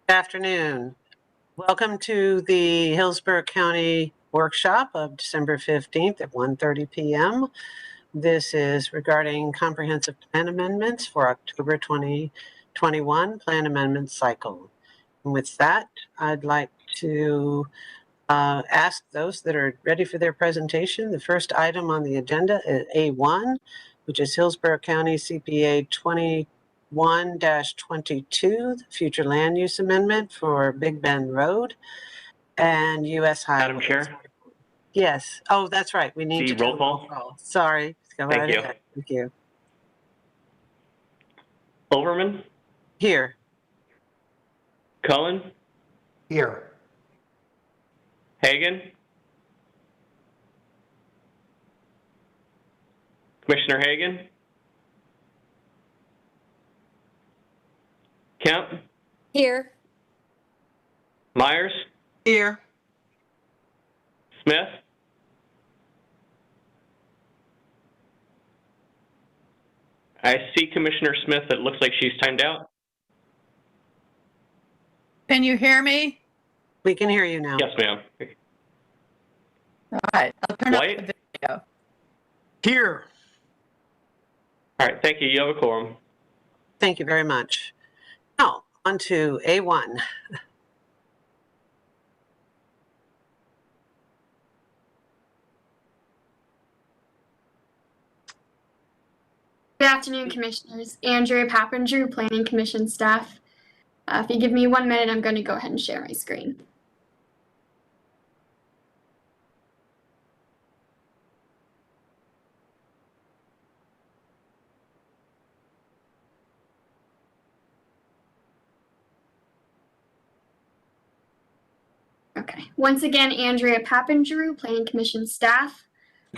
Good afternoon. Welcome to the Hillsborough County workshop of December 15th at 1:30 p.m. This is regarding comprehensive plan amendments for October 2021 plan amendment cycle. And with that, I'd like to ask those that are ready for their presentation. The first item on the agenda is A1, which is Hillsborough County CPA 21-22, the future land use amendment for Big Bend Road and U.S. Highway. Madam Chair? Yes. Oh, that's right. We need to do roll call. Sorry. Go right Thank you. ahead. Thank you. Overman? Here. Cullen? Here. Hagan? Commissioner Hagan? Kemp? Here. Myers? Here. Smith? I see Commissioner Smith. It looks like she's timed out. Can you hear me? We can hear you now. Yes, ma'am. All right, I'll turn White? off the video. Here. All right, thank you. You have a quorum. Thank you very much. Now, on to A1. Good afternoon, Commissioners. Andrea Papandrew, Planning Commission staff. If you give me 1 minute, I'm going to go ahead and share my screen. Okay. Once again, Andrea Papandrew, Planning Commission staff,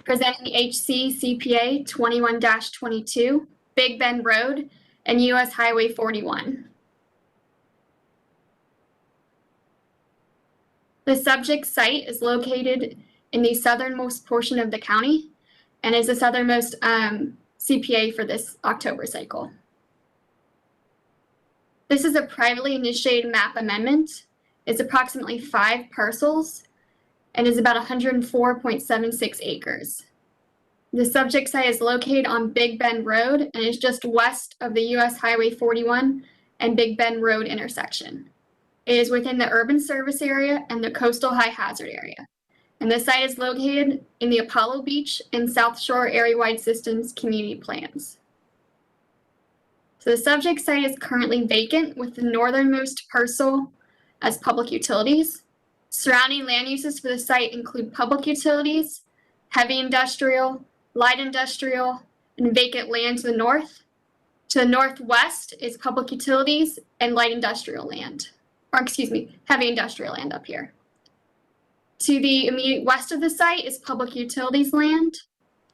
presenting the Hccpa 21-22, Big Bend Road, and U.S. Highway 41. The subject site is located in the southernmost portion of the county and is the southernmost CPA for this October cycle. This is a privately initiated map amendment. It's approximately 5 parcels and is about 104.76 acres. The subject site is located on Big Bend Road and is just west of the U.S. Highway 41 and Big Bend Road intersection. It is within the urban service area and the coastal high hazard area. And the site is located in the Apollo Beach and South Shore Area-Wide Systems community plans. So the subject site is currently vacant with the northernmost parcel as public utilities. Surrounding land uses for the site include public utilities, heavy industrial, light industrial, and vacant land to the north. To the northwest is public utilities and light industrial land, or excuse me, heavy industrial land up here. To the immediate west of the site is public utilities land.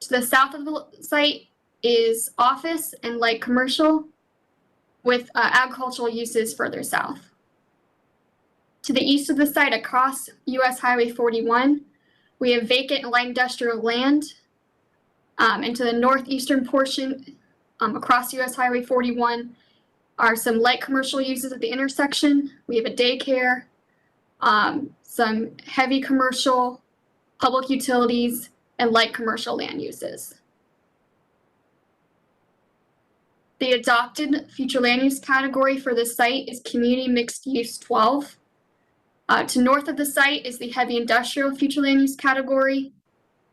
To the south of the site is office and light commercial with agricultural uses further south. To the east of the site across U.S. Highway 41, we have vacant and light industrial land. And to the northeastern portion across U.S. Highway 41 are some light commercial uses at the intersection. We have a daycare, some heavy commercial, public utilities, and light commercial land uses. The adopted future land use category for this site is Community Mixed Use 12. To north of the site is the heavy industrial future land use category.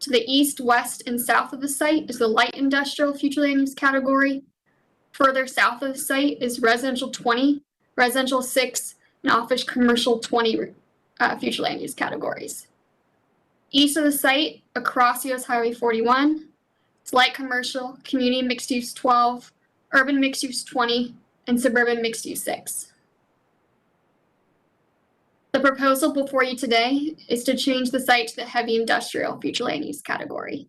To the east, west, and south of the site is the light industrial future land use category. Further south of the site is residential 20, residential 6, and office commercial 20 future land use categories. East of the site, across US Highway 41, it's light commercial, community mixed use 12, urban mixed use 20, and suburban mixed use 6. The proposal before you today is to change the site to the heavy industrial future land use category.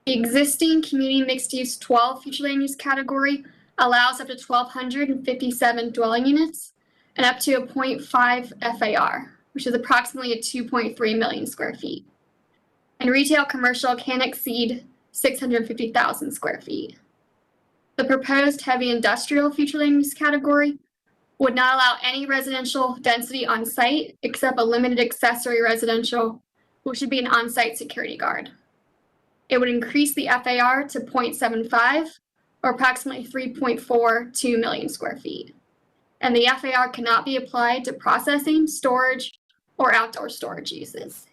The existing community mixed use 12 future land use category allows up to 1,257 dwelling units and up to a 0.5 FAR, which is approximately a 2.3 million square feet. And retail commercial can exceed 650,000 square feet. The proposed heavy industrial future land use category would not allow any residential density on site except a limited accessory residential, which would be an on-site security guard. It would increase the FAR to 0.75 or approximately 3.42 million square feet. And the FAR cannot be applied to processing, storage, or outdoor storage uses.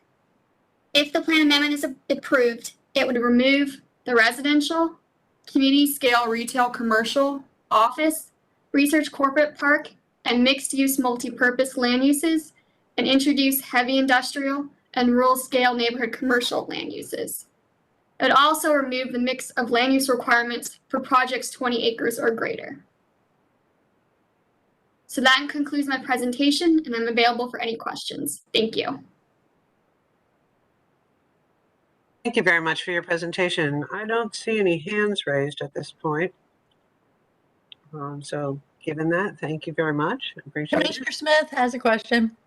If the plan amendment is approved, it would remove the residential, community scale retail commercial, office, research corporate park, and mixed use multi-purpose land uses, and introduce heavy industrial and rural scale neighborhood commercial land uses. It would also remove the mix of land use requirements for projects 20 acres or greater. So that concludes my presentation, and I'm available for any questions. Thank you. Thank you very much for your presentation. I don't see any hands raised at this point. So given that, thank you very much. I appreciate it. Commissioner Smith has a question.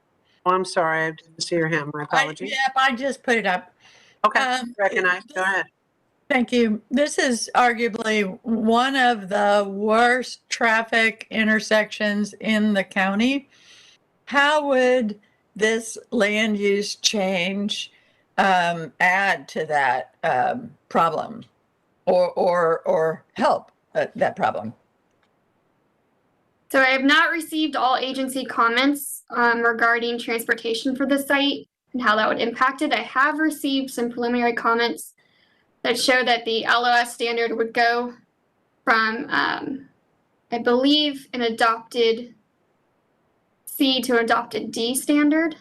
Oh, I'm sorry, I didn't see your hand. My apologies. Yep, I just put it up. Okay, recognized. Go ahead. Thank you. This is arguably one of the worst traffic intersections in the county. How would this land use change add to that problem or help that problem? So I have not received all agency comments regarding transportation for the site and how that would impact it. I have received some preliminary comments that show that the LOS standard would go from, I believe, an adopted C to an adopted D standard.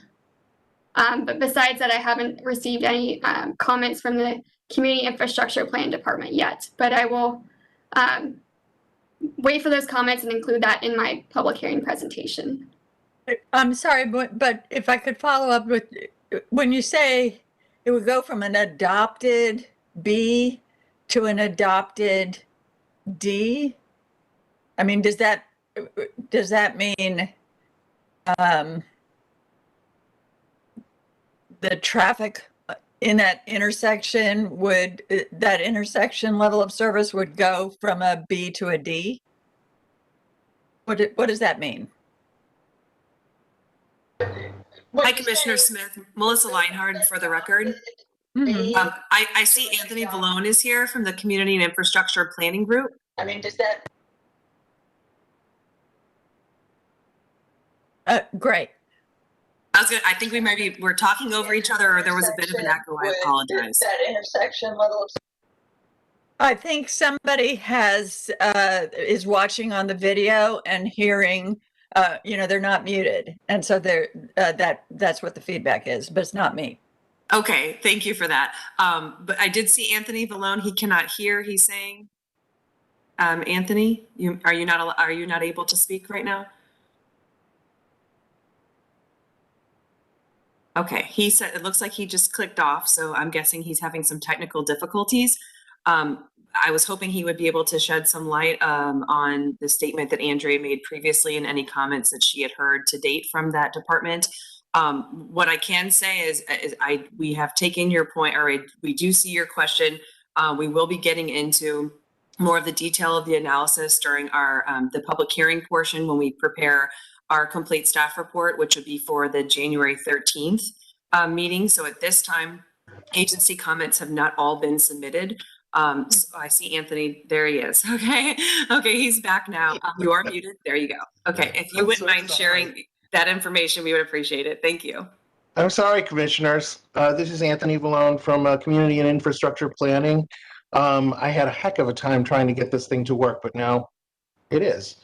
But besides that, I haven't received any comments from the Community Infrastructure Plan Department yet. But I will wait for those comments and include that in my public hearing presentation. I'm sorry, but if I could follow up with, when you say it would go from an adopted B to an adopted D, I mean, does that mean the traffic in that intersection that intersection level of service would go from a B to a D? What does that mean? Hi, Commissioner Smith. Melissa Leinhardt for the record. Mm-hmm. I see Anthony Vallone is here from the Community and Infrastructure Planning Group. I mean, does that? Great. I think we're talking over each other, or there was a bit of an echo. I apologize. That intersection level of. I think somebody is watching on the video and hearing, they're not muted, and so that's what the feedback is, but it's not me. Okay, thank you for that. But I did see Anthony Vallone. He cannot hear. He's saying, Anthony, are you not able to speak right now? Okay, he said it looks like he just clicked off, so I'm guessing he's having some technical difficulties. I was hoping he would be able to shed some light on the statement that Andrea made previously and any comments that she had heard to date from that department. What I can say is we have taken your point, or we do see your question. We will be getting into more of the detail of the analysis during our the public hearing portion when we prepare our complete staff report, which would be for the January 13th meeting. So at this time, agency comments have not all been submitted. So I see Anthony, there he is. Okay, he's back now. You are muted, there you go. Okay, if you wouldn't mind sharing that information, we would appreciate it. Thank you. I'm sorry, commissioners. This is Anthony Vallone from Community and Infrastructure Planning. I had a heck of a time trying to get this thing to work, but now it is.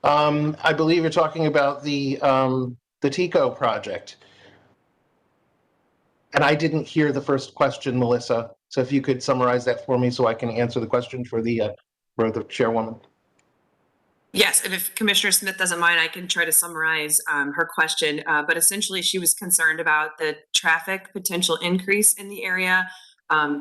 I believe you're talking about the TICO project. And I didn't hear the first question, Melissa. So if you could summarize that for me so I can answer the question for the chairwoman. Yes, and if Commissioner Smith doesn't mind, I can try to summarize her question. But essentially, she was concerned about the traffic potential increase in the area,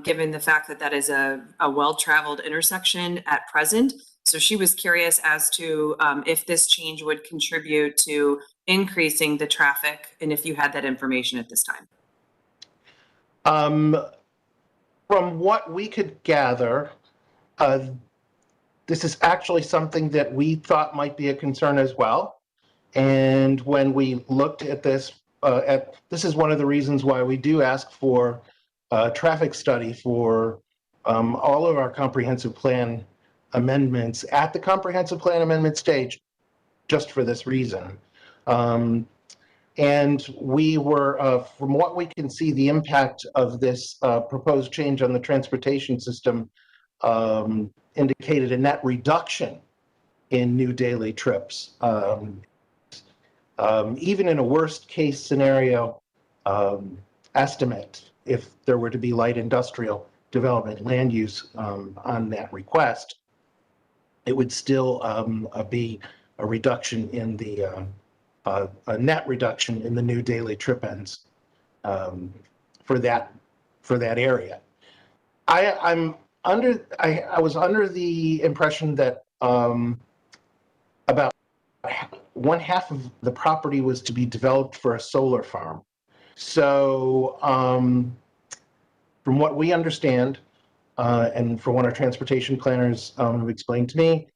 given the fact that that is a well-traveled intersection at present. So she was curious as to if this change would contribute to increasing the traffic, and if you had that information at this time. From what we could gather, this is actually something that we thought might be a concern as well. And when we looked at this, this is one of the reasons why we do ask for a traffic study for all of our comprehensive plan amendments at the comprehensive plan amendment stage, just for this reason. And we were, from what we can see, the impact of this proposed change on the transportation system indicated a net reduction in new daily trips. Even in a worst case scenario estimate, if there were to be light industrial development land use on that request, it would still be a reduction in the a net reduction in the new daily trip ends for that area. I was under the impression that about one half of the property was to be developed for a solar farm. So from what we understand, and from what our transportation planners have explained to me,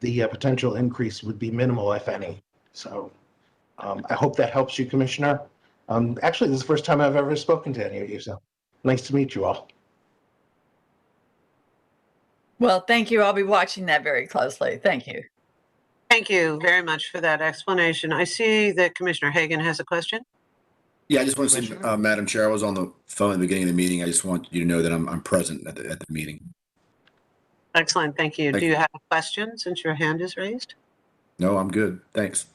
the potential increase would be minimal, if any. So I hope that helps you, Commissioner. Actually, this is the first time I've ever spoken to any of you, so nice to meet you all. Well, thank you. I'll be watching that very closely. Thank you. Thank you very much for that explanation. I see that Commissioner Hagan has a question. Yeah, I just want to say, Commissioner? Madam Chair, I was on the phone at the beginning of the meeting. I just want you to know that I'm present at the meeting. Excellent, thank you. Thank Do you. you have a question since your hand is raised? No, I'm good. Thanks.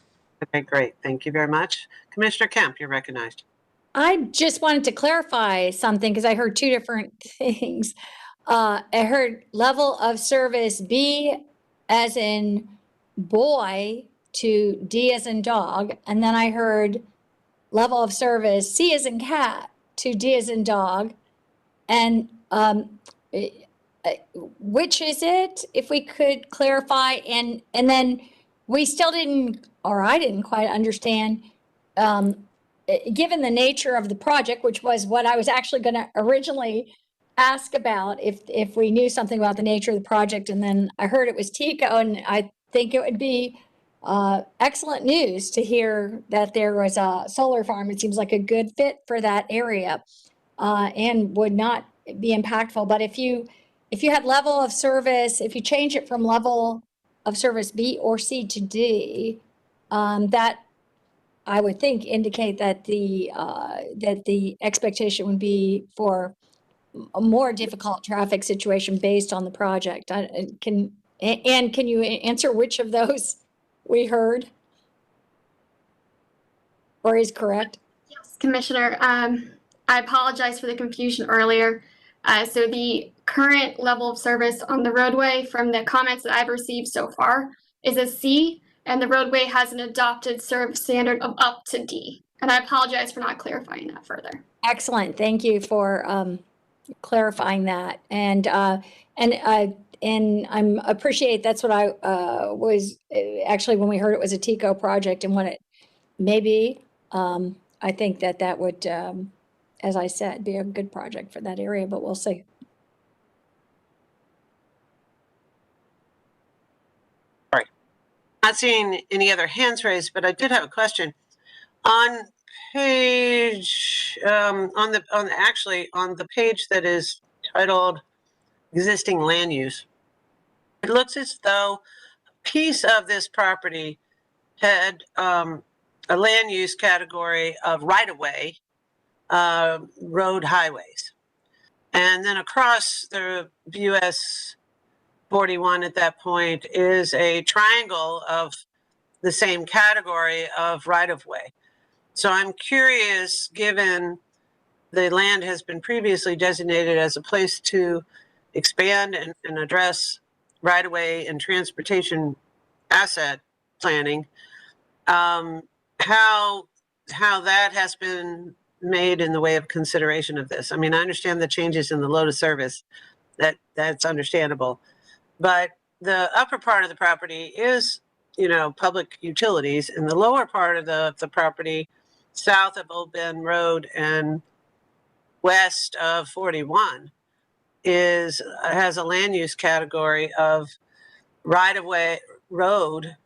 Okay, great. Thank you very much. Commissioner Kemp, you're recognized. I just wanted to clarify something because I heard two different things. I heard level of service B as in boy to D as in dog. And then I heard level of service C as in cat to D as in dog. And which is it, if we could clarify? And then we still didn't, or I didn't quite understand, given the nature of the project, which was what I was actually going to originally ask about, if we knew something about the nature of the project. And then I heard it was TECO, and I think it would be excellent news to hear that there was a solar farm. It seems like a good fit for that area and would not be impactful. But if you had level of service, if you change it from level of service B or C to D, that I would think indicate that the expectation would be for a more difficult traffic situation based on the project. Can you answer which of those we heard or is correct? Yes, Commissioner. I apologize for the confusion earlier. So the current level of service on the roadway from the comments that I've received so far is a C, and the roadway has an adopted service standard of up to D. And I apologize for not clarifying that further. Excellent. Thank you for clarifying that. And I appreciate, that's what I was actually, when we heard it was a TECO project and what it may be, I think that would, as I said, be a good project for that area, but we'll see. Not seeing any other hands raised, but I did have a question. On page, on the page that is titled Existing Land Use, it looks as though a piece of this property had a land use category of right-of-way, road highways. And then across the US 41 at that point is a triangle of the same category of right-of-way. So I'm curious, given the land has been previously designated as a place to expand and address right-of-way and transportation asset planning, how that has been made in the way of consideration of this. I mean, I understand the changes in the load of service, that's understandable. But the upper part of the property is, public utilities, and the lower part of the property, south of Old Bend Road and west of 41, has a land use category of right-of-way road,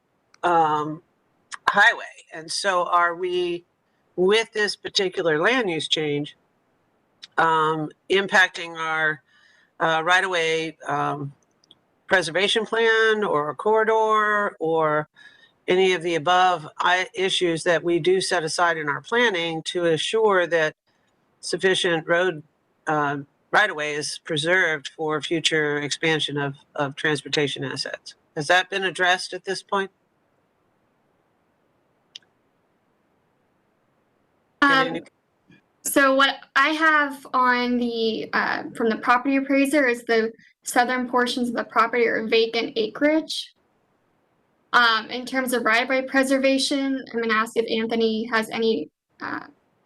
highway. And so are we, with this particular land use change, impacting our right-of-way preservation plan or a corridor or any of the above issues that we do set aside in our planning to assure that sufficient road right-of-way is preserved for future expansion of transportation assets? Has that been addressed at this point? So what I have on the from the property appraiser is the southern portions of the property are vacant acreage. In terms of right-of-way preservation, I'm going to ask if Anthony has anything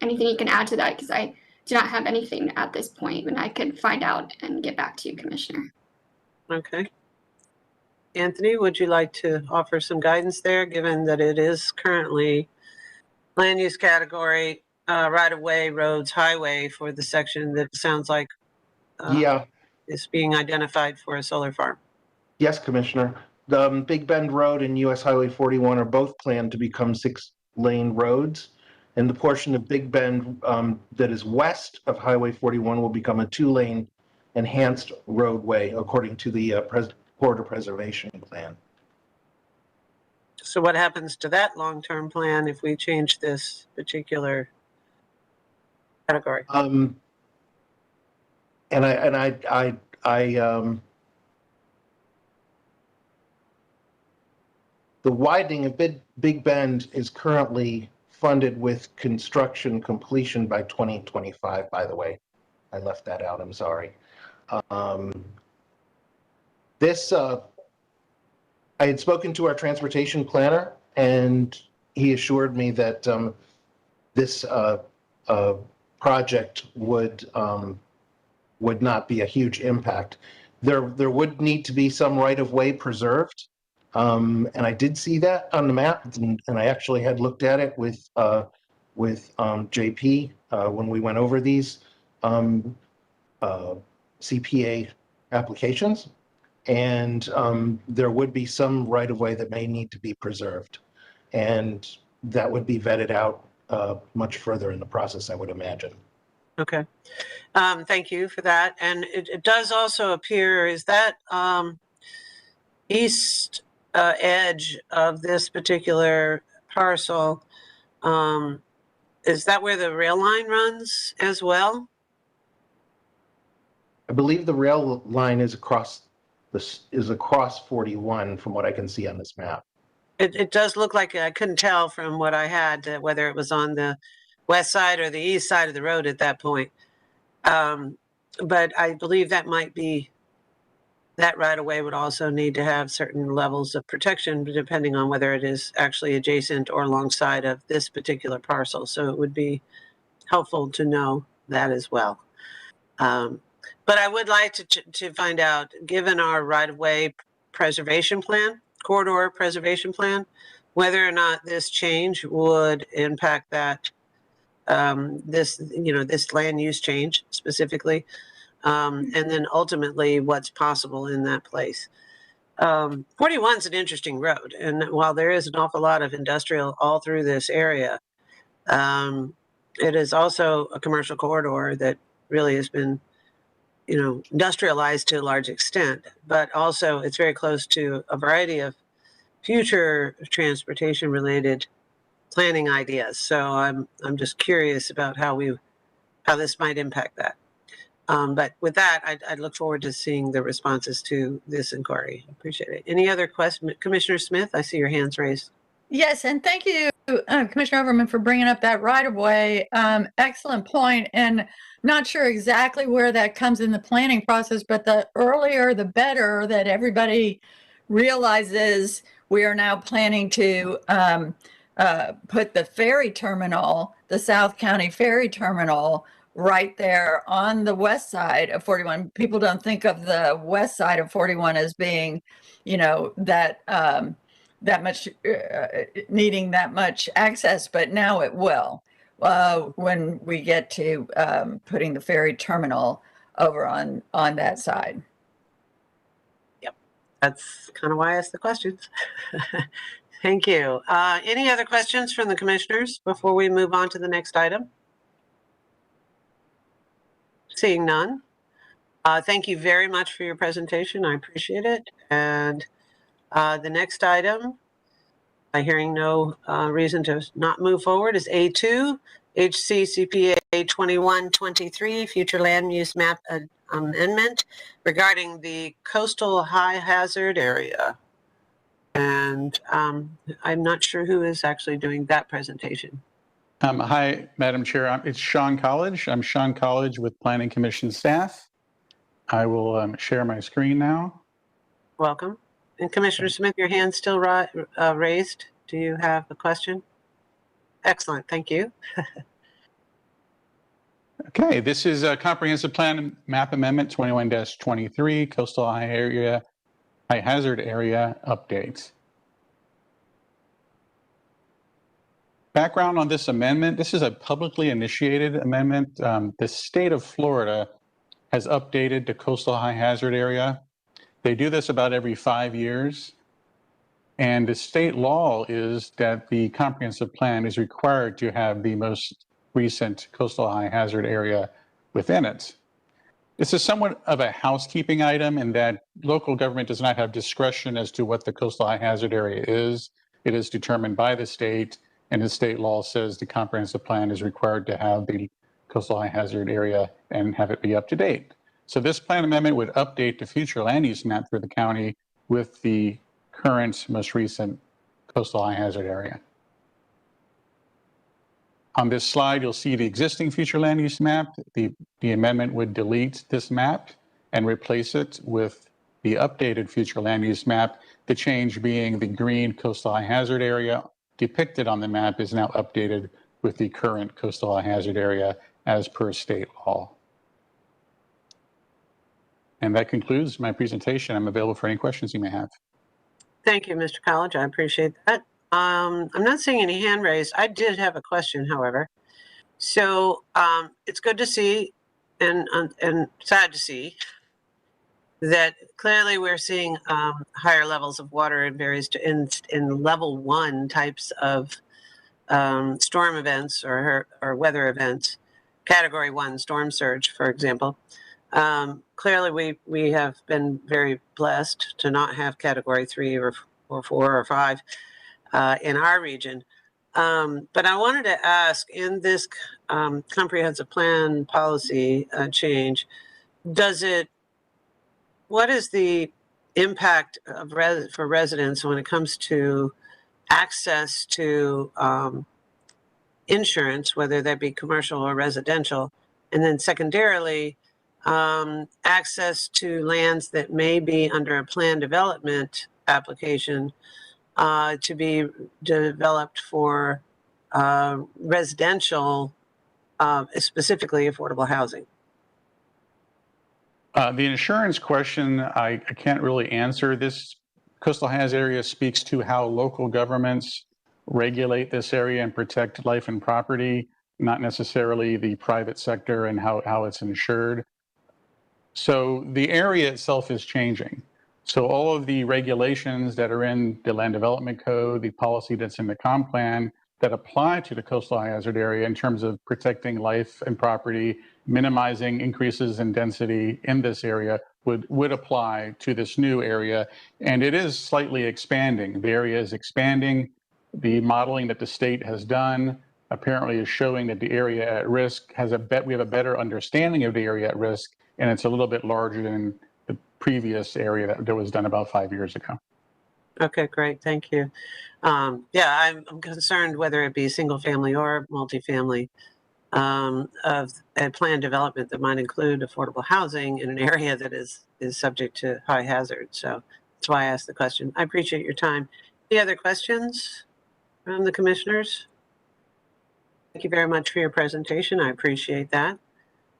he can add to that, because I do not have anything at this point, and I could find out and get back to you, Commissioner. Okay. Anthony, would you like to offer some guidance there, given that it is currently land use category, right-of-way, roads, highway for the section that sounds like Yeah, is being identified for a solar farm? yes, Commissioner. The Big Bend Road and US Highway 41 are both planned to become 6-lane roads. And the portion of Big Bend that is west of Highway 41 will become a 2-lane enhanced roadway according to the corridor preservation plan. So what happens to that long-term plan if we change this particular category? And the widening of Big Bend is currently funded with construction completion by 2025, by the way. I left that out, I'm sorry. I had spoken to our transportation planner, and he assured me that this project would not be a huge impact. There would need to be some right-of-way preserved, and I did see that on the map, and I actually had looked at it with JP when we went over these CPA applications, and there would be some right-of-way that may need to be preserved, and that would be vetted out much further in the process, I would imagine. Okay. Thank you for that. And it does also appear, is that east edge of this particular parcel, is that where the rail line runs as well? I believe the rail line is across 41 from what I can see on this map. It does look like, I couldn't tell from what I had whether it was on the west side or the east side of the road at that point. But I believe that might be, that right of way would also need to have certain levels of protection depending on whether it is actually adjacent or alongside of this particular parcel. So it would be helpful to know that as well. But I would like to find out, given our right-of-way preservation plan, corridor preservation plan, whether or not this change would impact that, this land use change specifically, and then ultimately what's possible in that place. 41 is an interesting road, and while there is an awful lot of industrial all through this area, it is also a commercial corridor that really has been industrialized to a large extent, but also it's very close to a variety of future transportation related planning ideas. So I'm just curious about how this might impact that. But with that, I'd look forward to seeing the responses to this inquiry. Appreciate it. Any other questions? Commissioner Smith, I see your hands raised. Yes, and thank you, Commissioner Overman, for bringing up that right-of-way. Excellent point, and not sure exactly where that comes in the planning process, but the earlier the better, that everybody realizes we are now planning to put the ferry terminal, the South County Ferry Terminal, right there on the west side of 41. People don't think of the west side of 41 as being, that much needing that much access, but now it will when we get to putting the ferry terminal over on that side. That's kind of why I asked the questions. Thank you. Any other questions from the commissioners before we move on to the next item? Seeing none. Thank you very much for your presentation. I appreciate it. And the next item, by hearing no reason to not move forward, is A2, Hccpa 2123, Future Land Use Map Amendment regarding the coastal high hazard area. And I'm not sure who is actually doing that presentation. Hi, Madam Chair. It's Sean College. I'm Sean College with Planning Commission staff. I will share my screen now. Welcome. And Commissioner Smith, your hand's still raised. Do you have a question? Excellent. Thank you. Okay, this is a comprehensive plan map amendment 21-23 coastal high hazard area updates. Background on this amendment: this is a publicly initiated amendment. The state of Florida has updated the coastal high hazard area. They do this about every 5 years. And the state law is that the comprehensive plan is required to have the most recent coastal high hazard area within it. This is somewhat of a housekeeping item in that local government does not have discretion as to what the coastal high hazard area is. It is determined by the state, and the state law says the comprehensive plan is required to have the coastal high hazard area and have it be up to date. So this plan amendment would update the future land use map for the county with the current, most recent coastal high hazard area. On this slide, you'll see the existing future land use map. The amendment would delete this map and replace it with the updated future land use map. The change being the green coastal high hazard area depicted on the map is now updated with the current coastal high hazard area as per state law. And that concludes my presentation. I'm available for any questions you may have. Thank you, Mr. College. I appreciate that. I'm not seeing any hand raised. I did have a question, however. So it's good to see and sad to see that clearly we're seeing higher levels of water in various in level 1 types of storm events or weather events, category 1 storm surge, for example. Clearly, we have been very blessed to not have category 3 or 4 or 5 in our region. But I wanted to ask, in this comprehensive plan policy change, what is the impact of for residents when it comes to access to insurance, whether that be commercial or residential, and then secondarily, access to lands that may be under a plan development application to be developed for residential, specifically affordable housing? The insurance question, I can't really answer. This coastal hazard area speaks to how local governments regulate this area and protect life and property, not necessarily the private sector and how it's insured. So the area itself is changing. So all of the regulations that are in the land development code, the policy that's in the comp plan that apply to the coastal hazard area in terms of protecting life and property, minimizing increases in density in this area would apply to this new area. And it is slightly expanding. The area is expanding. The modeling that the state has done apparently is showing that the area at risk we have a better understanding of the area at risk, and it's a little bit larger than the previous area that was done about 5 years ago. Okay, great. Thank you. Yeah, I'm concerned whether it be single family or multifamily of a planned development that might include affordable housing in an area that is subject to high hazard. So that's why I asked the question. I appreciate your time. Any other questions from the commissioners? Thank you very much for your presentation. I appreciate that.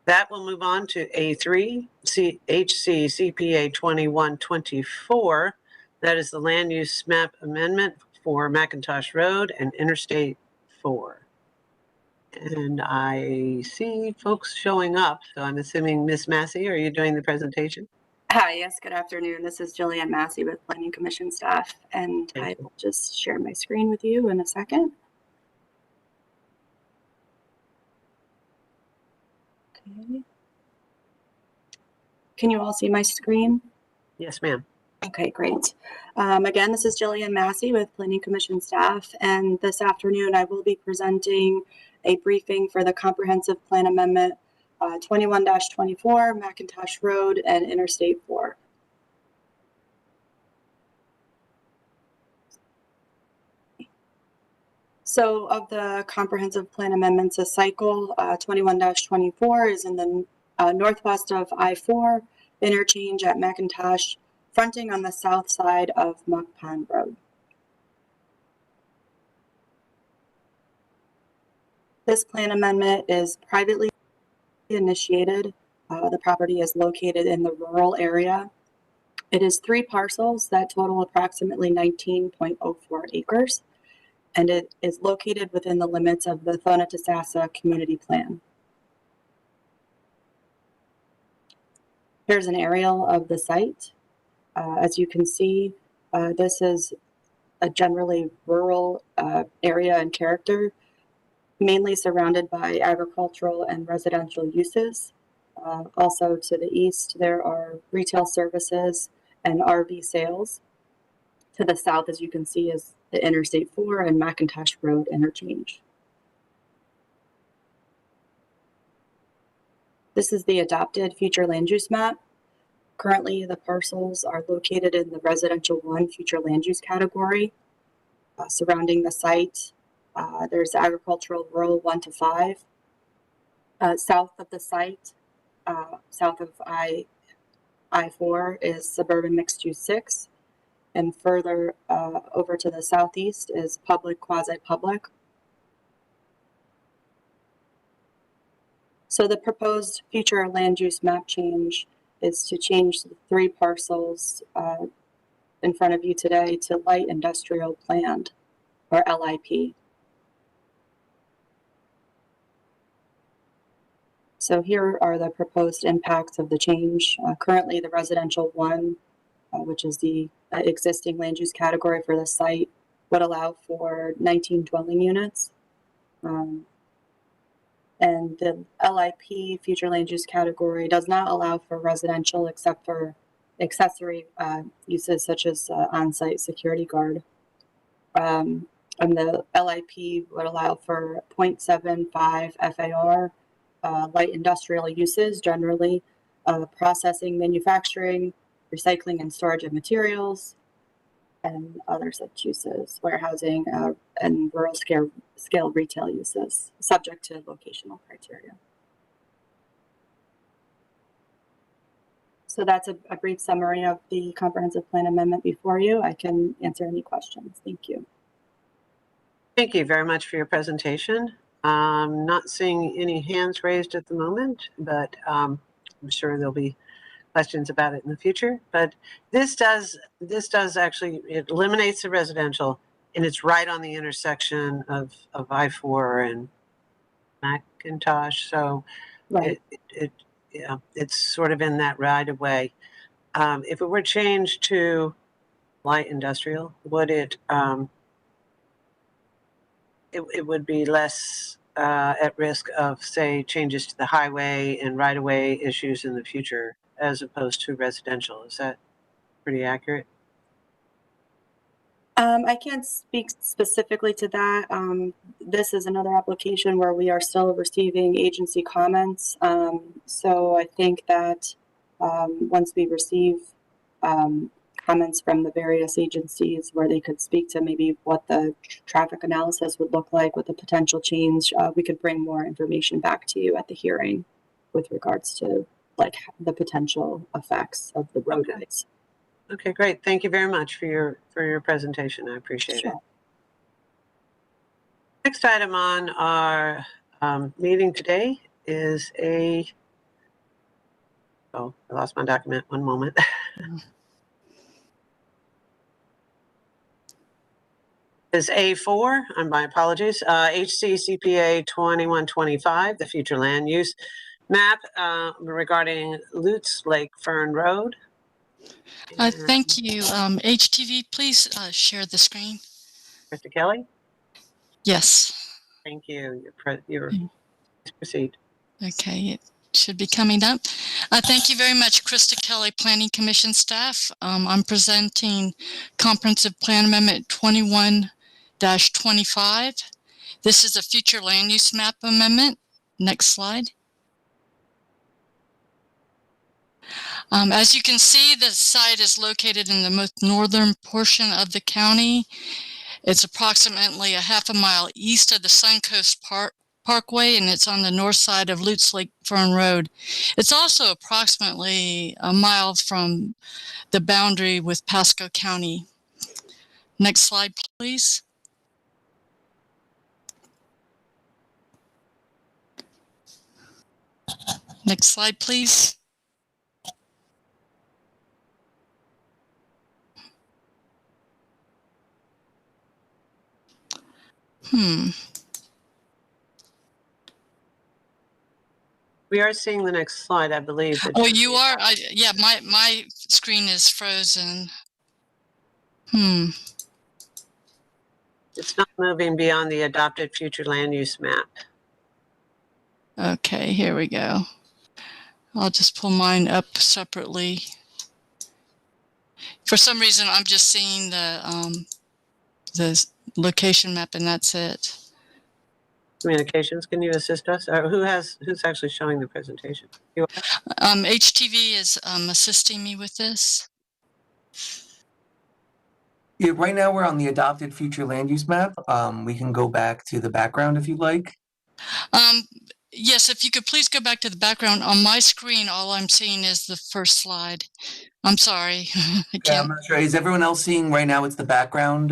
That will move on to A3, Hccpa 2124. That is the land use map amendment for McIntosh Road and Interstate 4. And I see folks showing up, so I'm assuming Miss Massey, are you doing the presentation? Hi, yes, good afternoon. This is Jillian Massey with Planning Commission staff, and Thank I you. will just share my screen with you in a second. Okay. Can you all see my screen? Yes, ma'am. Okay, great. Again, this is Jillian Massey with Planning Commission staff, and this afternoon I will be presenting a briefing for the Comprehensive Plan Amendment 21-24 McIntosh Road and Interstate 4. So of the comprehensive plan amendments, a cycle 21-24 is in the northwest of I-4 interchange at McIntosh, fronting on the south side of Muck Pond Road. This plan amendment is privately initiated. The property is located in the rural area. It is 3 parcels that total approximately 19.04 acres. And it is located within the limits of the Thonotosassa Community Plan. Here's an aerial of the site. As you can see, this is a generally rural area and character, mainly surrounded by agricultural and residential uses. Also to the east, there are retail services and RV sales. To the south, as you can see, is the Interstate 4 and McIntosh Road interchange. This is the adopted future land use map. Currently, the parcels are located in the residential 1 future land use category. Surrounding the site, there's agricultural rural 1 to 5. South of the site, south of I-4 is suburban mixed use 6. And further over to the southeast is public, quasi-public. So the proposed future land use map change is to change the 3 parcels in front of you today to light industrial planned, or LIP. So here are the proposed impacts of the change. Currently, the residential 1, which is the existing land use category for the site, would allow for 19 dwelling units. And the LIP future land use category does not allow for residential except for accessory uses such as on-site security guard. And the LIP would allow for 0.75 FAR, light industrial uses, generally processing, manufacturing, recycling and storage of materials, and other such uses, warehousing, and rural scale retail uses, subject to locational criteria. So that's a brief summary of the comprehensive plan amendment before you. I can answer any questions. Thank you. Thank you very much for your presentation. I'm not seeing any hands raised at the moment, but I'm sure there'll be questions about it in the future. But this does actually, it eliminates the residential, and it's right on the intersection of I-4 and McIntosh. So Right. yeah, it's sort of in that right of way. If it were changed to light industrial, would it would be less at risk of, say, changes to the highway and right-of-way issues in the future as opposed to residential. Is that pretty accurate? I can't speak specifically to that. This is another application where we are still receiving agency comments. So I think that once we receive comments from the various agencies where they could speak to maybe what the traffic analysis would look like with the potential change, we could bring more information back to you at the hearing with regards to like the potential effects of the roadways. Okay, great. Thank you very much for your presentation. I appreciate it. Next item on our meeting today is I lost my document. One moment. is A4, and my apologies, Hccpa 2125, the future land use map regarding Lutz Lake Fern Road. Thank you. HTV, please share the screen. Mr. Kelly, Yes. thank you. Please proceed. Okay, it should be coming up. Thank you very much, Krista Kelly, Planning Commission staff. I'm presenting Comprehensive Plan Amendment 21-25. This is a future land use map amendment. Next slide. As you can see, the site is located in the most northern portion of the county. It's approximately a half a mile east of the Suncoast Parkway, and it's on the north side of Lutz Lake Fern Road. It's also approximately a mile from the boundary with Pasco County. Next slide, please. Next slide, please. We are seeing the next slide, I believe. Oh, you are? Yeah, my screen is frozen. It's not moving beyond the adopted future land use map. Okay, here we go. I'll just pull mine up separately. For some reason, I'm just seeing the location map, and that's it. Communications, can you assist us? Or who's actually showing the presentation? You are? HTV is assisting me with this. Yeah, right now we're on the adopted future land use map. We can go back to the background if you'd like. Yes, if you could please go back to the background. On my screen, all I'm seeing is the first slide. I'm sorry. Yeah, I'm not sure. Is everyone else seeing right now? It's the background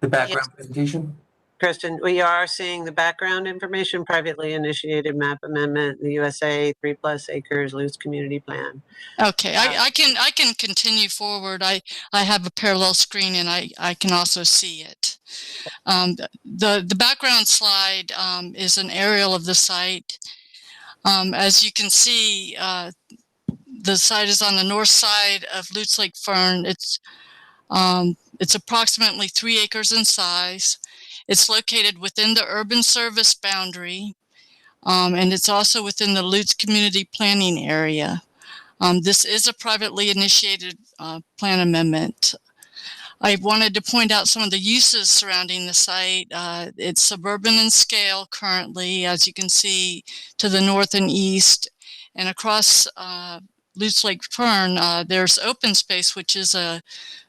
Yes. presentation. Kristen, we are seeing the background information, privately initiated map amendment, the USA 3+ acres Lutz community plan. Okay, I can continue forward. I have a parallel screen, and I can also see it. The background slide is an aerial of the site. As you can see, the site is on the north side of Lutz Lake Fern. It's approximately 3 acres in size. It's located within the urban service boundary, and it's also within the Lutz community planning area. This is a privately initiated plan amendment. I wanted to point out some of the uses surrounding the site. It's suburban in scale currently, as you can see, to the north and east. And across Lutz Lake Fern, there's open space, which is a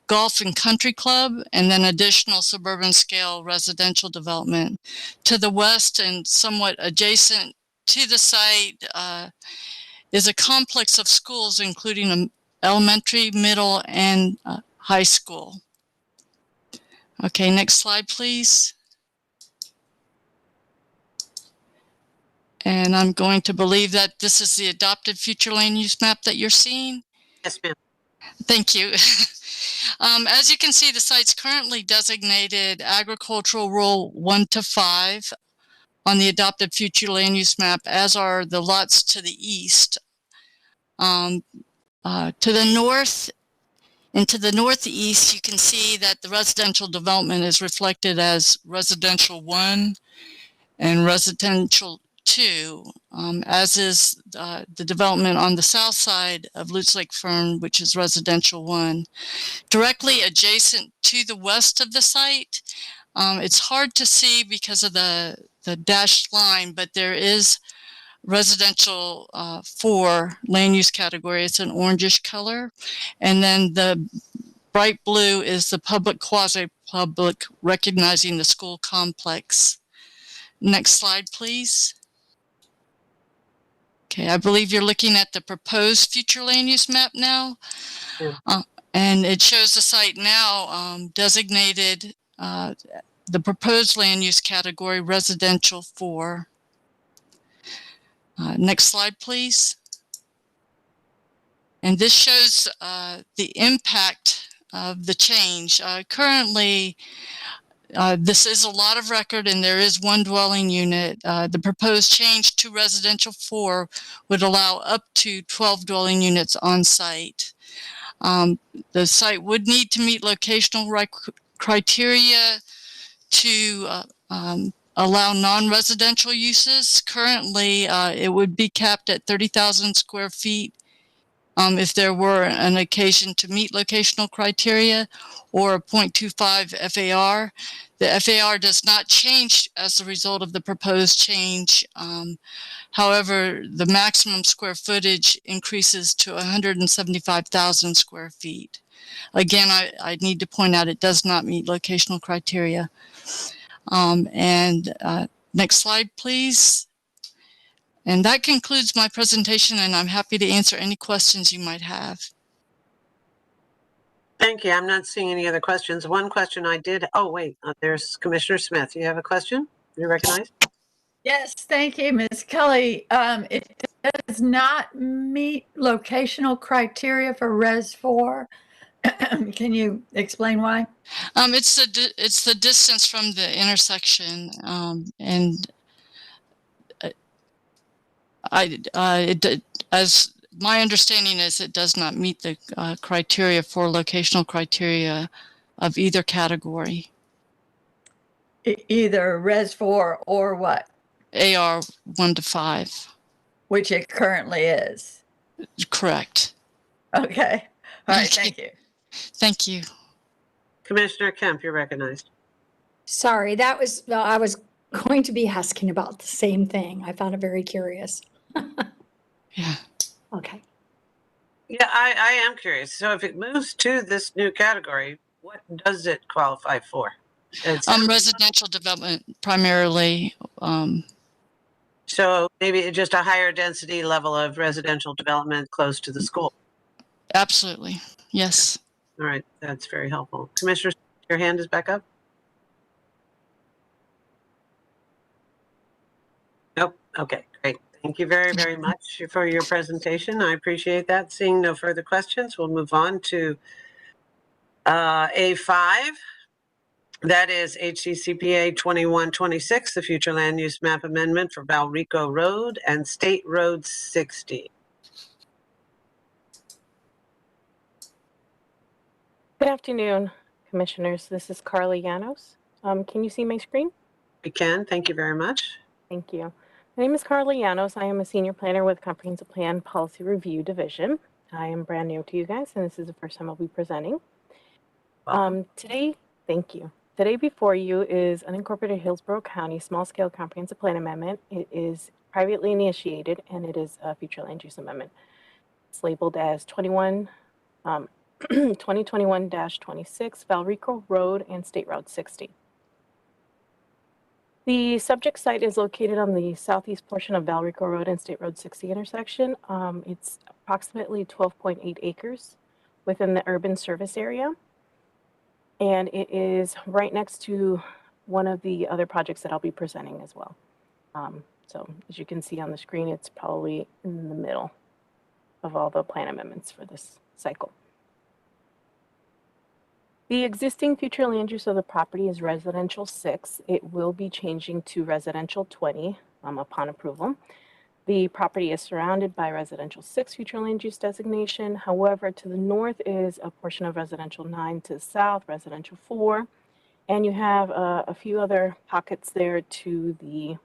golf and country club, and then additional suburban scale residential development. To the west and somewhat adjacent to the site is a complex of schools, including an elementary, middle, and high school. Okay, next slide, please. And I'm going to believe that this is the adopted future land use map that you're seeing. Yes, ma'am. Thank you. As you can see, the site's currently designated agricultural rural 1 to 5 on the adopted future land use map, as are the lots to the east. To the north and to the northeast, you can see that the residential development is reflected as residential 1 and residential 2, as is the development on the south side of Lutz Lake Fern, which is residential 1. Directly adjacent to the west of the site, it's hard to see because of the dashed line, but there is residential 4 land use category. It's an orangish color. And then the bright blue is the public, quasi-public, recognizing the school complex. Next slide, please. Okay, I believe you're looking at the proposed future land use map now. Yeah. And it shows the site now designated the proposed land use category residential 4. Next slide, please. And this shows the impact of the change. Currently, this is a lot of record and there is one dwelling unit. The proposed change to residential 4 would allow up to 12 dwelling units on site. The site would need to meet locational criteria to allow non-residential uses. Currently, it would be capped at 30,000 square feet if there were an occasion to meet locational criteria, or a 0.25 FAR. The FAR does not change as a result of the proposed change. However, the maximum square footage increases to 175,000 square feet. Again, I need to point out it does not meet locational criteria. Next slide, please. And that concludes my presentation, and I'm happy to answer any questions you might have. Thank you. I'm not seeing any other questions. One question I did, oh wait, there's Commissioner Smith. You have a question? You recognize? Yes, thank you, Ms. Kelly. It does not meet locational criteria for Res 4. Can you explain why? It's the distance from the intersection, and as my understanding is, it does not meet the criteria for locational criteria of either category. Either Res 4 or what? AR 1 to 5. Which it currently is. Correct. Okay. All right. Thank you. Thank you. Commissioner Kemp, you're recognized. Sorry, I was going to be asking about the same thing. I found it very curious. Yeah. Okay. Yeah, I am curious. So if it moves to this new category, what does it qualify for? Residential development primarily. So maybe just a higher density level of residential development close to the school. Absolutely. Yes. All right, that's very helpful. Commissioner, your hand is back up. Nope. Okay, great. Thank you very, very much for your presentation. I appreciate that. Seeing no further questions, we'll move on to A5. That is Hccpa 2126, the future land use map amendment for Valrico Road and State Road 60. Good afternoon, Commissioners. This is Carly Llanos. Can you see my screen? We can. Thank you very much. Thank you. My name is Carly Llanos. I am a senior planner with Comprehensive Plan Policy Review Division. I am brand new to you guys, and this is the first time I'll be presenting. Today, thank you. Today before you is Unincorporated Hillsborough County Small-Scale Comprehensive Plan Amendment. It is privately initiated, and it is a future land use amendment. It's labeled as 2021-26 Valrico Road and State Road 60. The subject site is located on the southeast portion of Valrico Road and State Road 60 intersection. It's approximately 12.8 acres within the urban service area. And it is right next to one of the other projects that I'll be presenting as well. So as you can see on the screen, it's probably in the middle of all the plan amendments for this cycle. The existing future land use of the property is residential 6. It will be changing to residential 20 upon approval. The property is surrounded by residential 6 future land use designation. However, to the north is a portion of residential 9, to the south, residential 4. And you have a few other pockets there to the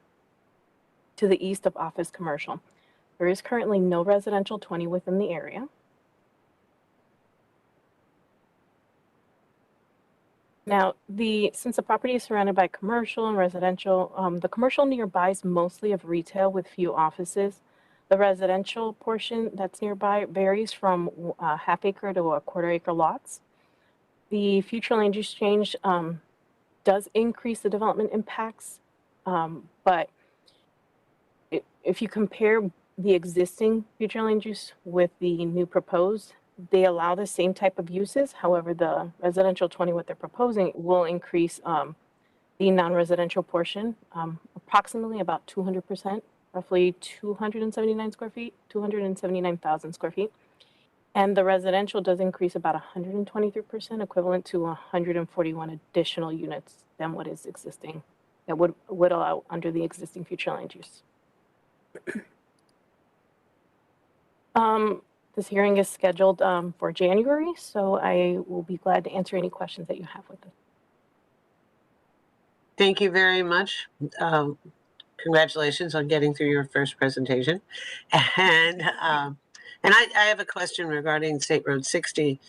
east of office commercial. There is currently no residential 20 within the area. Now, since the property is surrounded by commercial and residential, the commercial nearby is mostly of retail with few offices. The residential portion that's nearby varies from a half acre to a quarter acre lots. The future land use change does increase the development impacts, but if you compare the existing future land use with the new proposed, they allow the same type of uses. However, the residential 20, what they're proposing, will increase the non-residential portion approximately about 200%, roughly 279 square feet, 279,000 square feet. And the residential does increase about 123%, equivalent to 141 additional units than what is existing, that would allow under the existing future land use. This hearing is scheduled for January, so I will be glad to answer any questions that you have with it. Thank you very much. Congratulations on getting through your first presentation. And I have a question regarding State Road 60.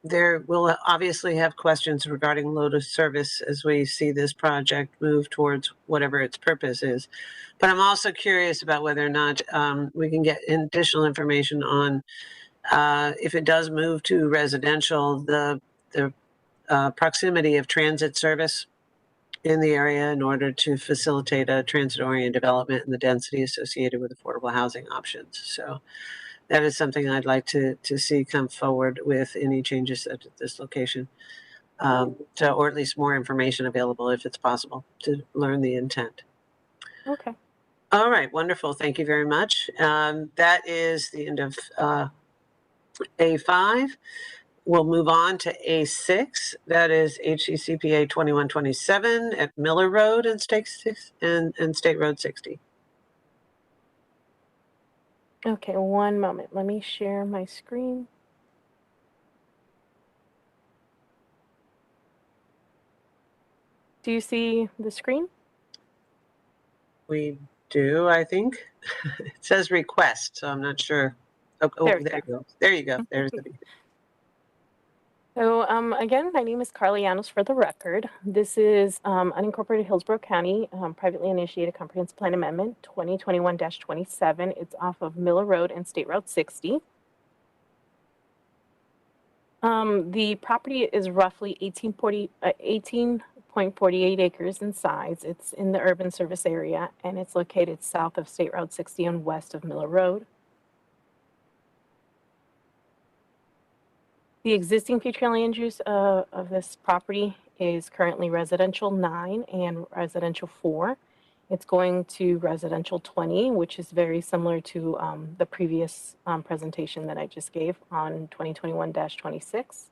There will obviously have questions regarding load of service as we see this project move towards whatever its purpose is. But I'm also curious about whether or not we can get additional information on if it does move to residential, the proximity of transit service in the area in order to facilitate a transit-oriented development and the density associated with affordable housing options. So that is something I'd like to see come forward with any changes at this location. Or at least more information available if it's possible to learn the intent. Okay. All right, wonderful. Thank you very much. That is the end of A5. We'll move on to A6. That is Hccpa 2127 at Miller Road and State Road 60. Okay, one moment. Let me share my screen. Do you see the screen? We do, I think. It says request, so I'm not sure. Oh, there you go. There you go. There's the beginning. So again, my name is Carly Llanos for the record. This is Unincorporated Hillsborough County Privately Initiated Comprehensive Plan Amendment 2021-27. It's off of Miller Road and State Road 60. The property is roughly 18.48 acres in size. It's in the urban service area, and it's located south of State Road 60 and west of Miller Road. The existing future land use of this property is currently residential 9 and residential 4. It's going to residential 20, which is very similar to the previous presentation that I just gave on 2021-26.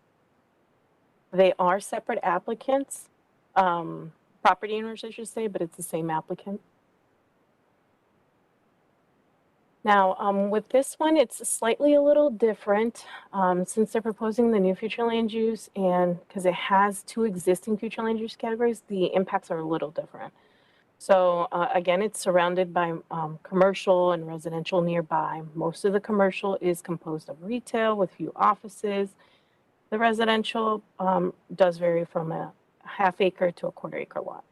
They are separate applicants, property owners, I should say, but it's the same applicant. Now, with this one, it's slightly a little different since they're proposing the new future land use, and because it has 2 existing future land use categories, the impacts are a little different. So again, it's surrounded by commercial and residential nearby. Most of the commercial is composed of retail with few offices. The residential does vary from a ½ acre to a ¼ acre lot.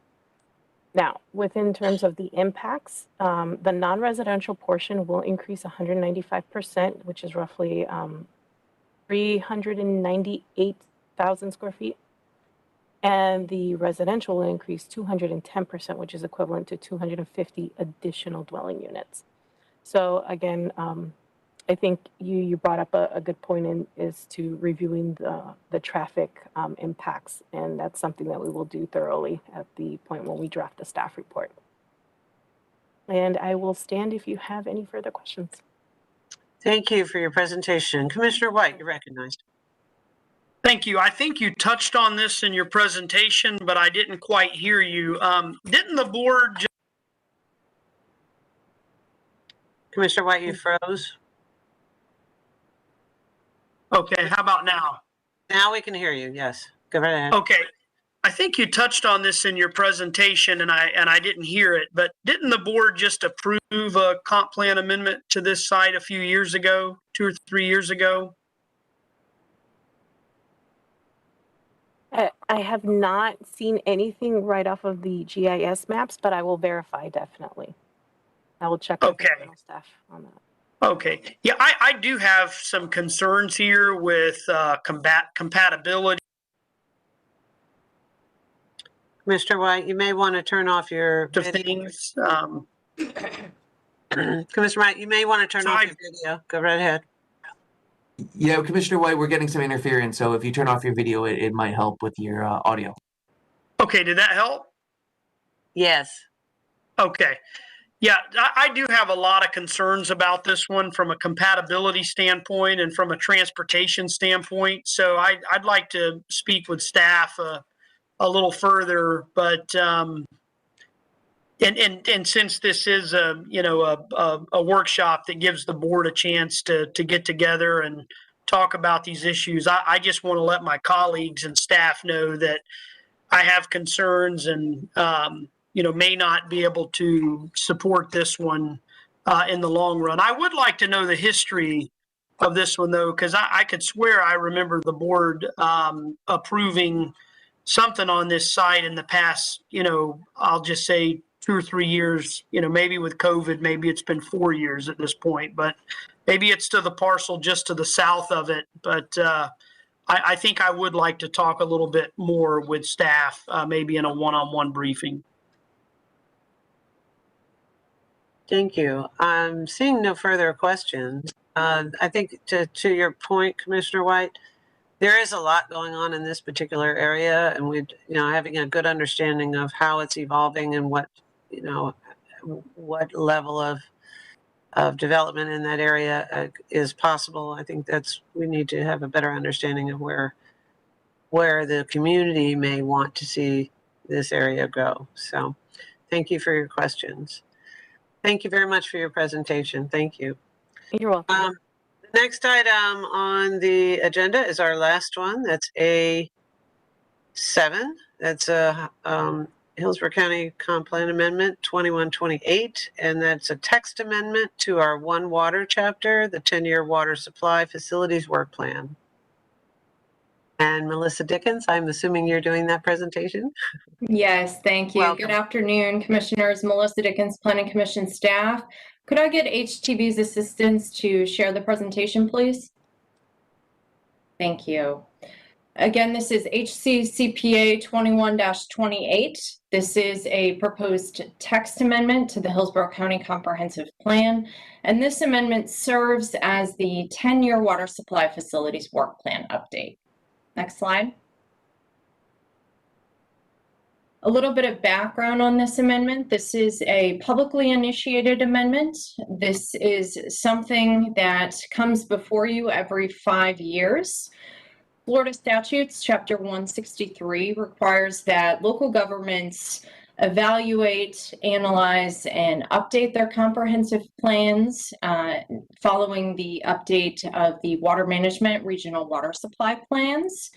Now, within terms of the impacts, the non-residential portion will increase 195%, which is roughly 398,000 square feet. And the residential will increase 210%, which is equivalent to 250 additional dwelling units. So again, I think you brought up a good point in is to reviewing the traffic impacts, and that's something that we will do thoroughly at the point when we draft the staff report. And I will stand if you have any further questions. Thank you for your presentation. Commissioner White, you're recognized. Thank you. I think you touched on this in your presentation, but I didn't quite hear you. Didn't the board... Commissioner White, you froze. Okay, how about now? Now we can hear you, yes. Go right ahead. Okay. I think you touched on this in your presentation, and I didn't hear it, but didn't the board just approve a comp plan amendment to this site a few years ago, 2 or 3 years ago? I have not seen anything right off of the GIS maps, but I will verify definitely. I will check with the staff on that. Okay. Yeah, I do have some concerns here with compatibility. Mr. White, you may want to turn off your things. Commissioner White, you may want to turn off your video. Go right ahead. Yeah, Commissioner White, we're getting some interference, so if you turn off your video, it might help with your audio. Okay, did that help? Yes. Okay. Yeah, I do have a lot of concerns about this one from a compatibility standpoint and from a transportation standpoint. So I'd like to speak with staff a little further, but and since this is a workshop that gives the board a chance to get together and talk about these issues, I just want to let my colleagues and staff know that I have concerns and may not be able to support this one in the long run. I would like to know the history of this one, though, because I could swear I remember the board approving something on this site in the past, I'll just say 2 or 3 years, maybe with COVID, maybe it's been 4 years at this point, but maybe it's to the parcel just to the south of it. But I think I would like to talk a little bit more with staff, maybe in a one-on-one briefing. Thank you. I'm seeing no further questions. I think to your point, Commissioner White, there is a lot going on in this particular area, and we, having a good understanding of how it's evolving and what level of development in that area is possible. I think we need to have a better understanding of where the community may want to see this area go. So thank you for your questions. Thank you very much for your presentation. Thank you. You're welcome. The next item on the agenda is our last one. That's A7. That's a Hillsborough County Comp Plan Amendment 2128, and that's a text amendment to our One Water chapter, the 10-year water supply facilities work plan. And Melissa Dickens, I'm assuming you're doing that presentation? Yes, thank you. Welcome. Good afternoon, Commissioners. Melissa Dickens, Planning Commission staff. Could I get HTB's assistance to share the presentation, please? Thank you. Again, this is Hccpa 21-28. This is a proposed text amendment to the Hillsborough County Comprehensive Plan, and this amendment serves as the 10-year water supply facilities work plan update. Next slide. A little bit of background on this amendment. This is a publicly initiated amendment. This is something that comes before you every 5 years. Florida statutes, chapter 163, requires that local governments evaluate, analyze, and update their comprehensive plans following the update of the water management regional water supply plans.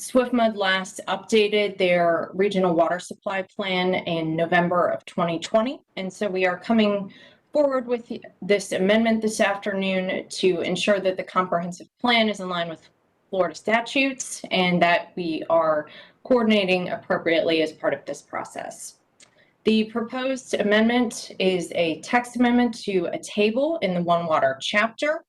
SwiftMud last updated their regional water supply plan in November of 2020. And so we are coming forward with this amendment this afternoon to ensure that the comprehensive plan is in line with Florida statutes and that we are coordinating appropriately as part of this process. The proposed amendment is a text amendment to a table in the One Water chapter.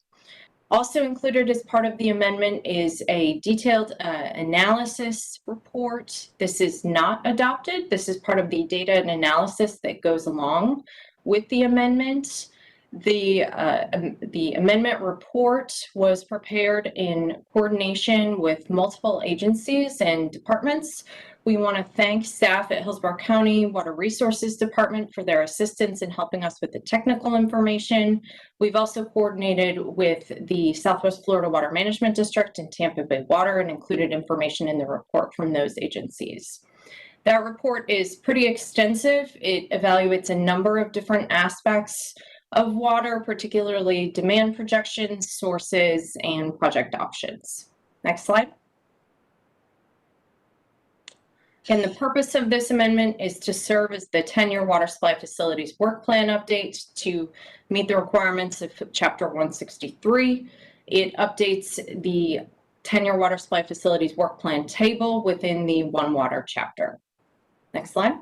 Also included as part of the amendment is a detailed analysis report. This is not adopted. This is part of the data and analysis that goes along with the amendment. The amendment report was prepared in coordination with multiple agencies and departments. We want to thank staff at Hillsborough County Water Resources Department for their assistance in helping us with the technical information. We've also coordinated with the Southwest Florida Water Management District and Tampa Bay Water and included information in the report from those agencies. That report is pretty extensive. It evaluates a number of different aspects of water, particularly demand projections, sources, and project options. Next slide. And the purpose of this amendment is to serve as the 10-year water supply facilities work plan update to meet the requirements of Chapter 163. It updates the 10-year water supply facilities work plan table within the One Water chapter. Next slide.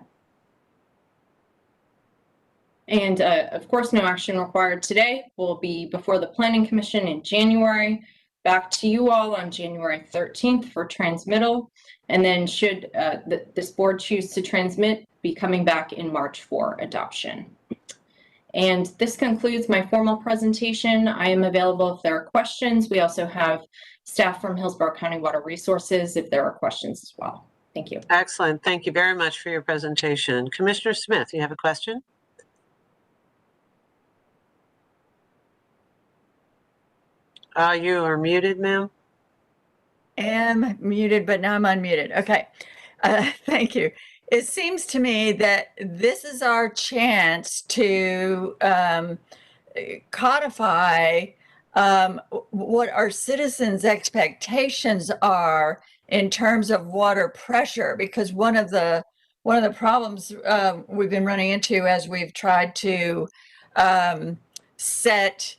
And of course, no action required today. We'll be before the Planning Commission in January, back to you all on January 13th for transmittal. And then should this board choose to transmit, be coming back in March for adoption. And this concludes my formal presentation. I am available if there are questions. We also have staff from Hillsborough County Water Resources if there are questions as well. Thank you. Excellent. Thank you very much for your presentation. Commissioner Smith, you have a question? You are muted, ma'am. Am muted, but now I'm unmuted. Okay. Thank you. It seems to me that this is our chance to codify what our citizens' expectations are in terms of water pressure, because one of the problems we've been running into as we've tried to set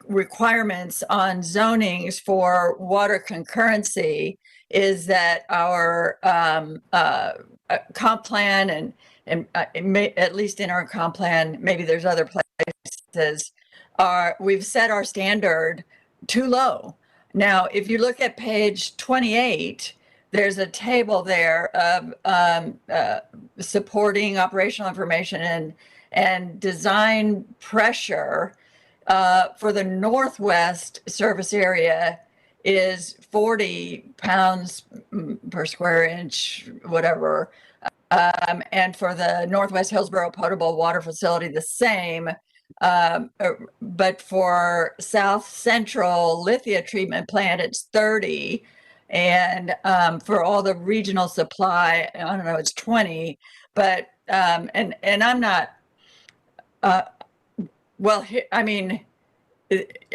requirements on zonings for water concurrency is that our comp plan and at least in our comp plan, maybe there's other places, we've set our standard too low. Now, if you look at page 28, there's a table there of supporting operational information and design pressure for the northwest service area is 40 pounds per square inch, whatever. And for the Northwest Hillsborough potable water facility, the same. But for South Central Lithia treatment plant, it's 30. And for all the regional supply, I don't know, it's 20. But, and I'm not, well, I mean,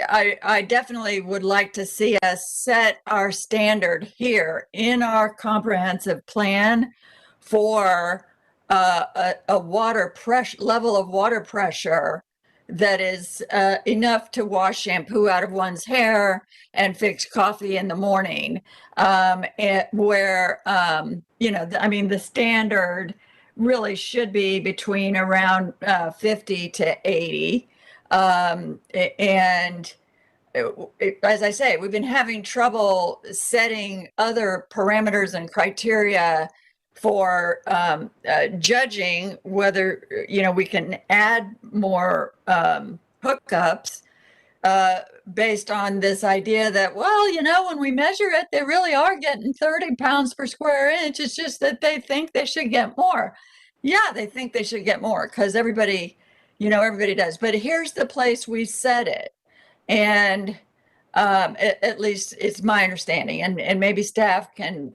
I definitely would like to see us set our standard here in our comprehensive plan for a water pressure level of water pressure that is enough to wash shampoo out of one's hair and fix coffee in the morning. Where I mean, the standard really should be between around 50 to 80. And as I say, we've been having trouble setting other parameters and criteria for judging whether we can add more hookups based on this idea that, well, when we measure it, they really are getting 30 pounds per square inch. It's just that they think they should get more. Yeah, they think they should get more because everybody does. But here's the place we set it. And at least it's my understanding, and maybe staff can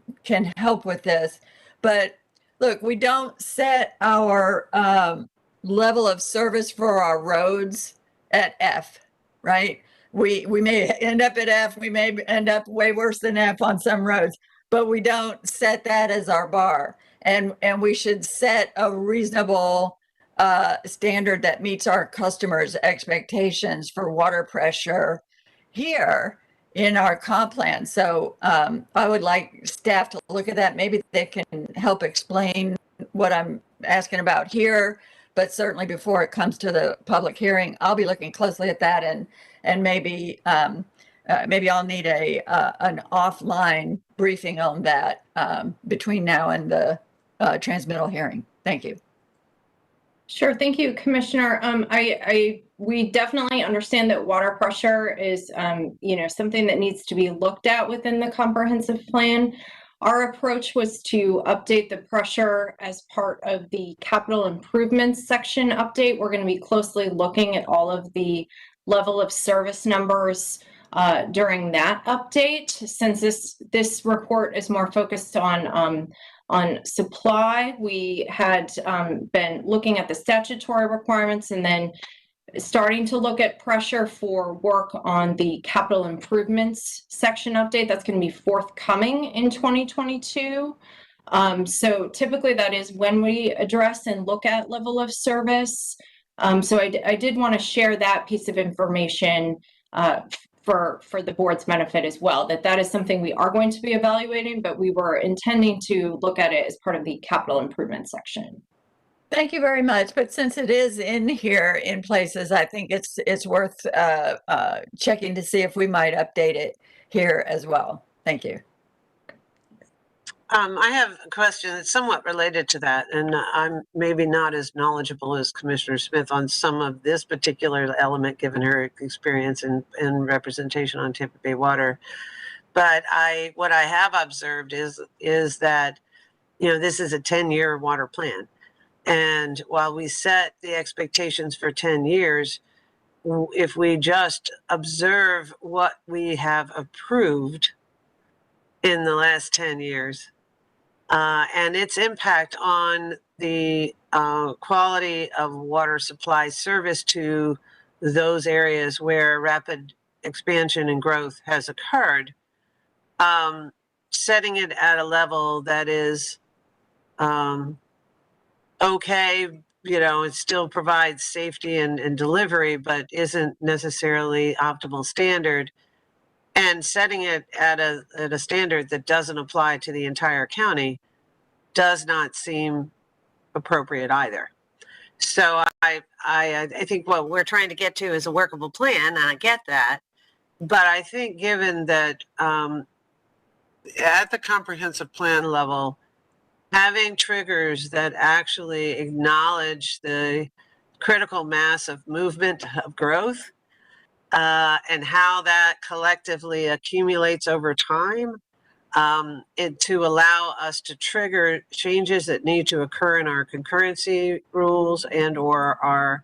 help with this. But look, we don't set our level of service for our roads at F, right? We may end up at F, we may end up way worse than F on some roads, but we don't set that as our bar. And we should set a reasonable standard that meets our customers' expectations for water pressure here in our comp plan. So I would like staff to look at that. Maybe they can help explain what I'm asking about here, but certainly before it comes to the public hearing, I'll be looking closely at that, and maybe I'll need an offline briefing on that between now and the transmittal hearing. Thank you. Sure. Thank you, Commissioner. We definitely understand that water pressure is, something that needs to be looked at within the comprehensive plan. Our approach was to update the pressure as part of the capital improvements section update. We're going to be closely looking at all of the level of service numbers during that update, since this report is more focused on supply. We had been looking at the statutory requirements and then starting to look at pressure for work on the capital improvements section update. That's going to be forthcoming in 2022. So typically that is when we address and look at level of service. So I did want to share that piece of information for the board's benefit as well, that is something we are going to be evaluating, but we were intending to look at it as part of the capital improvement section. Thank you very much. But since it is in here in places, I think it's worth checking to see if we might update it here as well. Thank you. I have a question that's somewhat related to that, and I'm maybe not as knowledgeable as Commissioner Smith on some of this particular element, given her experience and representation on Tampa Bay Water. But what I have observed is that, this is a 10-year water plan. And while we set the expectations for 10 years, if we just observe what we have approved in the last 10 years and its impact on the quality of water supply service to those areas where rapid expansion and growth has occurred, setting it at a level that is okay, you know, it still provides safety and delivery, but isn't necessarily optimal standard, and setting it at a standard that doesn't apply to the entire county does not seem appropriate either. So I think what we're trying to get to is a workable plan, and I get that. But I think given that at the comprehensive plan level, having triggers that actually acknowledge the critical mass of movement of growth and how that collectively accumulates over time, and to allow us to trigger changes that need to occur in our concurrency rules and or our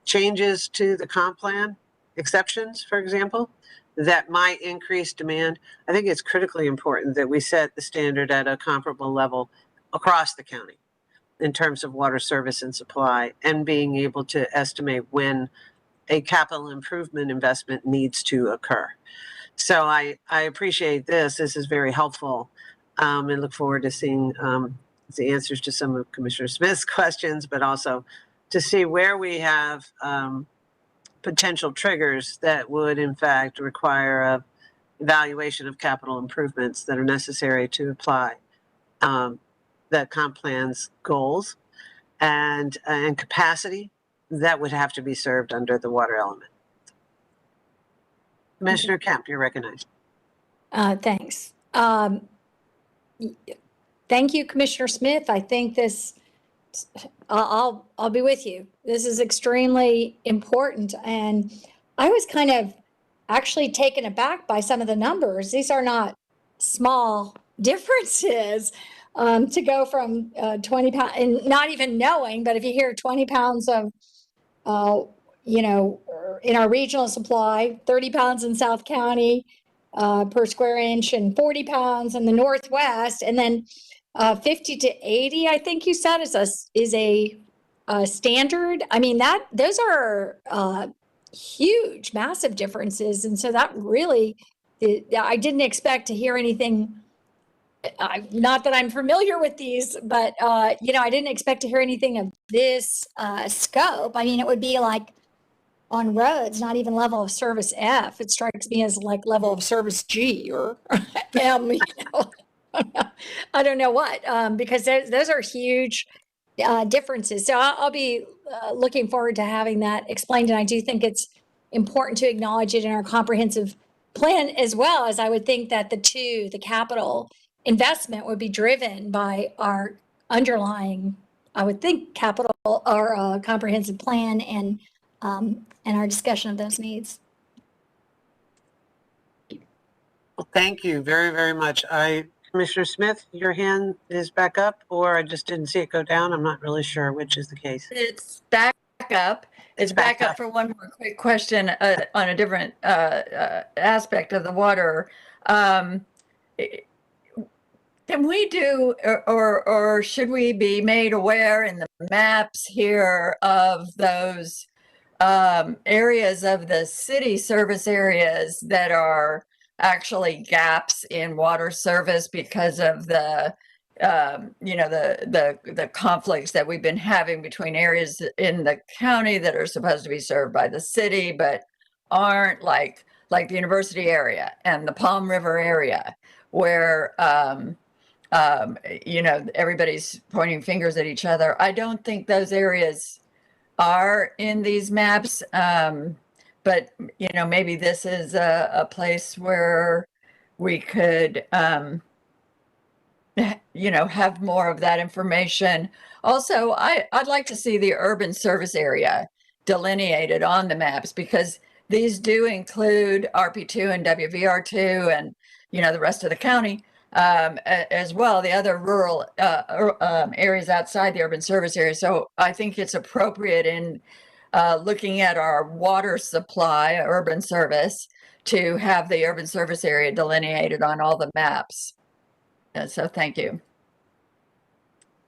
changes to the comp plan exceptions, for example, that might increase demand. I think it's critically important that we set the standard at a comparable level across the county in terms of water service and supply, and being able to estimate when a capital improvement investment needs to occur. So I appreciate this. This is very helpful, and look forward to seeing the answers to some of Commissioner Smith's questions, but also to see where we have potential triggers that would in fact require a evaluation of capital improvements that are necessary to apply the comp plan's goals and capacity that would have to be served under the water element. Commissioner Kemp, you're recognized. Thanks. Thank you, Commissioner Smith. I think this, I'll be with you. This is extremely important. And I was kind of actually taken aback by some of the numbers. These are not small differences to go from 20 pounds, and not even knowing, but if you hear 20 pounds of, you know, in our regional supply, 30 pounds in South County per square inch, and 40 pounds in the Northwest, and then 50 to 80, I think you said, is a standard. I mean, those are huge, massive differences. And so that really, I didn't expect to hear anything. Not that I'm familiar with these, but, you know, I didn't expect to hear anything of this scope. I mean, it would be like on roads, not even level of service F. It strikes me as like level of service G or M, you know. I don't know what, because those are huge differences. So I'll be looking forward to having that explained. And I do think it's important to acknowledge it in our comprehensive plan, as well as I would think that the capital investment would be driven by our underlying, I would think, capital or comprehensive plan and our discussion of those needs. Well, thank you very, very much. Commissioner Smith, your hand is back up, or I just didn't see it go down. I'm not really sure which is the case. It's back up. It's back up for one more quick question on a different aspect of the water. Can we do, or should we be made aware in the maps here of those areas of the city service areas that are actually gaps in water service because of the you know, the conflicts that we've been having between areas in the county that are supposed to be served by the city but aren't, like the university area and the Palm River area, where you know, everybody's pointing fingers at each other. I don't think those areas are in these maps. But, you know, maybe this is a place where we could, you know, have more of that information. Also, I'd like to see the urban service area delineated on the maps, because these do include RP2 and WVR2 and, you know, the rest of the county, as well, the other rural areas outside the urban service area. So I think it's appropriate in looking at our water supply, urban service, to have the urban service area delineated on all the maps. So thank you.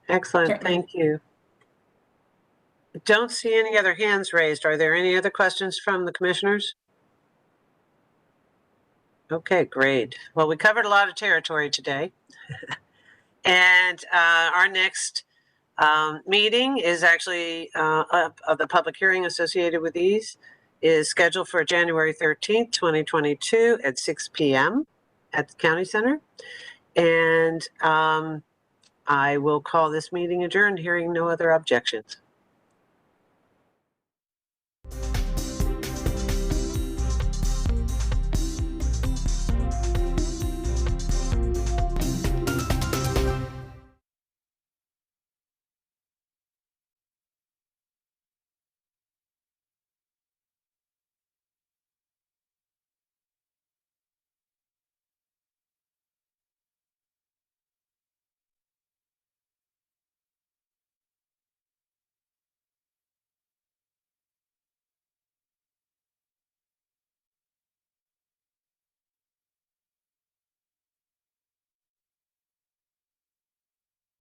Excellent, Certainly. thank you. I don't see any other hands raised. Are there any other questions from the commissioners? Okay, great. Well, we covered a lot of territory today. And our next meeting is actually of the public hearing associated with these is scheduled for January 13th, 2022 at 6 p.m. at the County Center. And I will call this meeting adjourned, hearing no other objections.